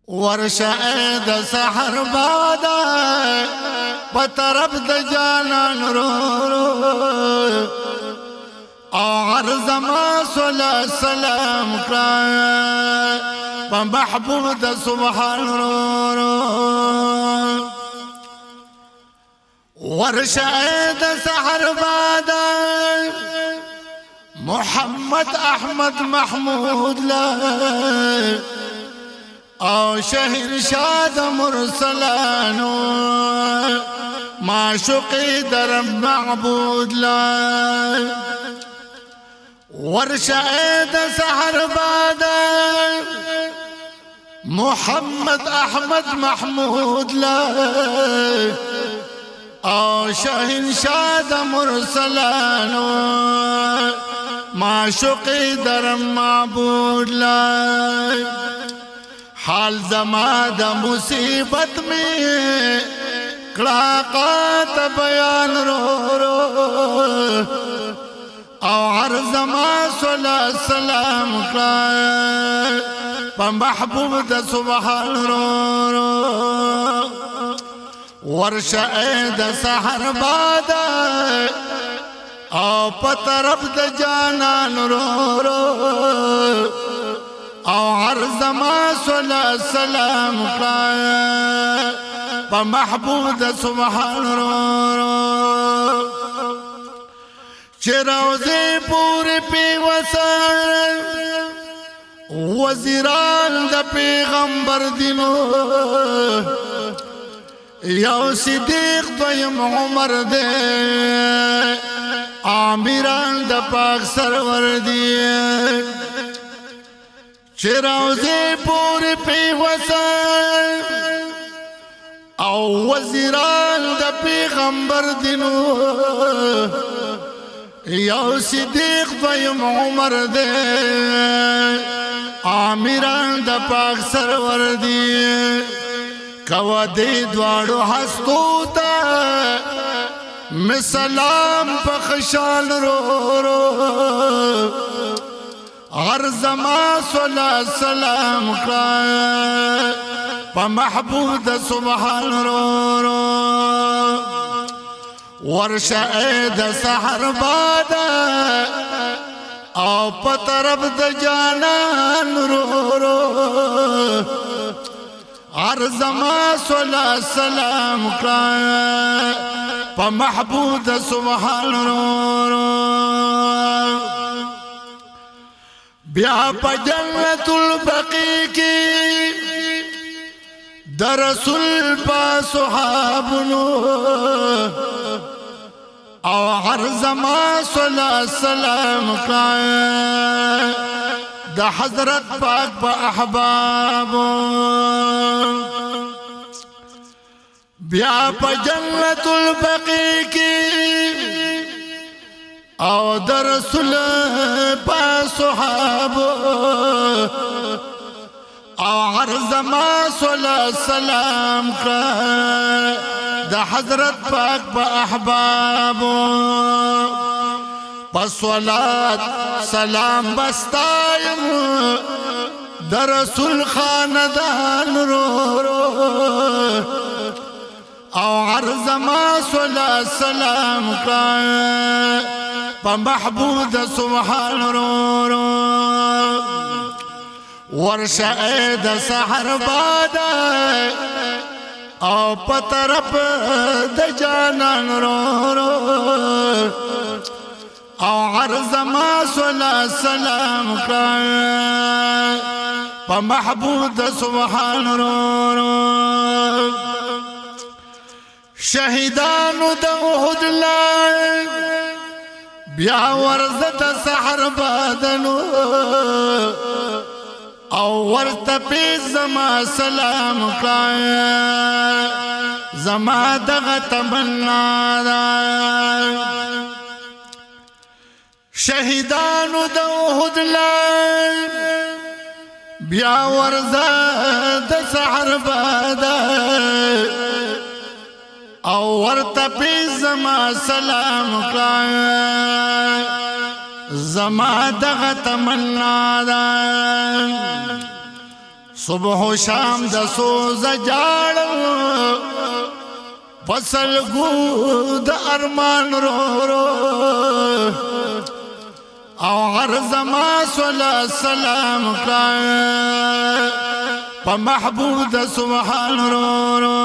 ورشه د سحر بادا په طرف د جانان رو او عرض ما صلی سلام کړه په محبوب د سبحان رو ورشه د سحر بادا محمد احمد محمود لا او شهر شاد مرسلانو معشوقی در معبود لا ورشعید سحر بادا محمد احمد محمود لا او شهر شاد مرسلانو معشوقی در معبود لا حال زما د مصیبت میں کلاقات بیان رو او عرض ما صلی سلام کړه په محبوب د سبحان رو ورشه د سحر بادا او په طرف د جانان رو او عرض ما صلی سلام کړه په محبوب د سبحان رو چې روزه پورې پیوسان وزیران د پیغمبر دینو یو صدیق دویم عمر دے آمیران د پاک سرور دی چراوزے پوری پیوسان او وزیران د پیغمبر دینو یو صدیق دویم عمر دے آمیران د پاک سرور دی کوا دی دوارو ہستو تا مسلام پا خشان رو عرض ما صلی سلام کړه په محبوب د سبحان رو ورشه د سحر بادا او په طرف د جانان رو عرض ما صلی سلام کړه په محبوب د سبحان رو بیا په جنت البقیع کی در رسول با صحابنو او عرض ما صلی سلام کړه د حضرت پاک په احبابو بیا په جنت البقیع کی او در رسول پا صحابو او عرض ما صلی سلام کړه د حضرت پاک په احبابو پس صلات سلام بستایم در رسول خاندان رو او عرض ما صلی سلام کړه په محبوب د سبحان رو ورشه د سحر بادا او په طرف د جانان رو او عرض ما صلی سلام کړه په محبوب د سبحان رو شهیدانو د احد لای بیا ورزه د سحر بدنو او ورته په زما سلام کړه زما دغه تمنا ده شهیدانو د احد لای بیا ورزه د سحر بدنو او ورته په زما سلام کړه زما دغه تمنا ده صبح و شام د سوز جاړم فصل گو د ارمان رو رو او عرض ما صلی سلام کا پا محبوب د سبحان رو رو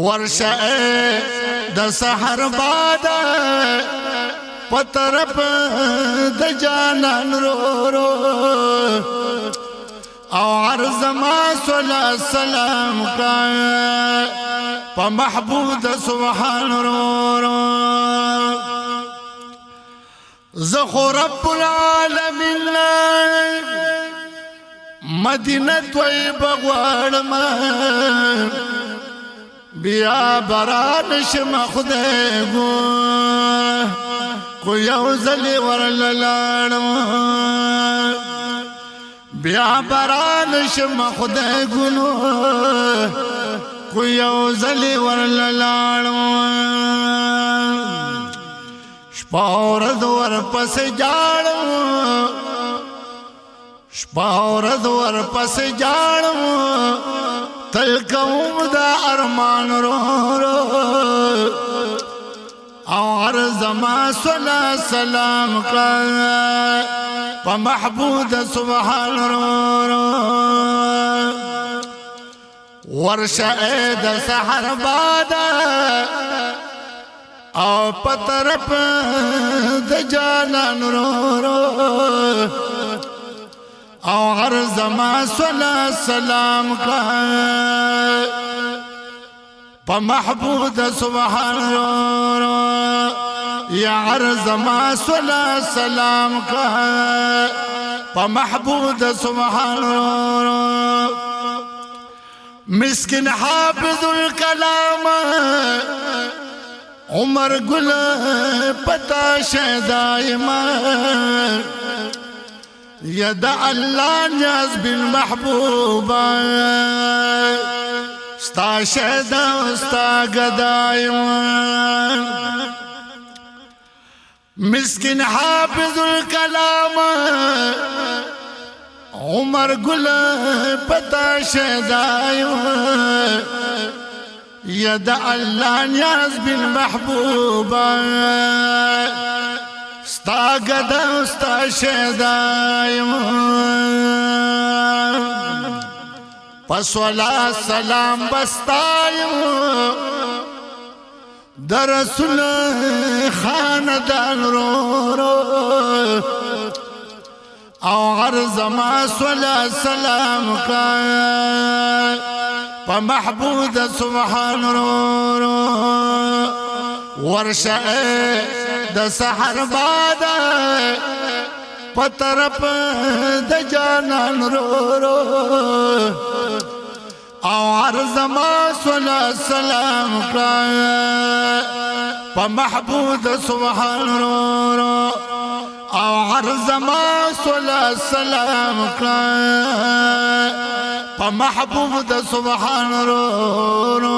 ورشا د سحر باد پترپ د جانان رو رو او عرض ما صلی سلام کا پا محبوب د سبحان رو رو زخو رب العالمین مدینہ طیبہ غواړم بیا بران شم خدای گو کو یو ځلې ورلاړم بیا بران شم خدای ګونو کو یو ځلې ورلاړم شپه ورځ ورپسې جاړم شپه ورځ ورپسې جاړم تل کوم دا ارمان رو رو او عرض ما صلی سلام کا پا محبوب سبحان رو رو ورشا د سحر بادا او پترپ د جانان رو رو او عرض ما صلی سلام کا پا محبوب سبحان رو رو یا عرض ما صلی سلام کا پا محبوب سبحان رو رو مسکن حافظ الکلام عمر گل پتا شدائما یدا اللہ نیاز بالمحبوبہ ستا شہدہ ستا گدائما مسکن حافظ الکلام عمر گل پتا شہدائما یدا اللہ نیاز بالمحبوبہ ستا گدا ستا شہدائما پسولا سلام بستائما در رسول خاندان رو رو او عرض ما صلی سلام کا پا محبوب سبحان رو رو ورشا د سحر بادا پترپ د جانان رو رو او عرض ما صلی سلام کا پا محبوب سبحان رو رو او عرض ما صلی سلام کا پا محبوب سبحان رو رو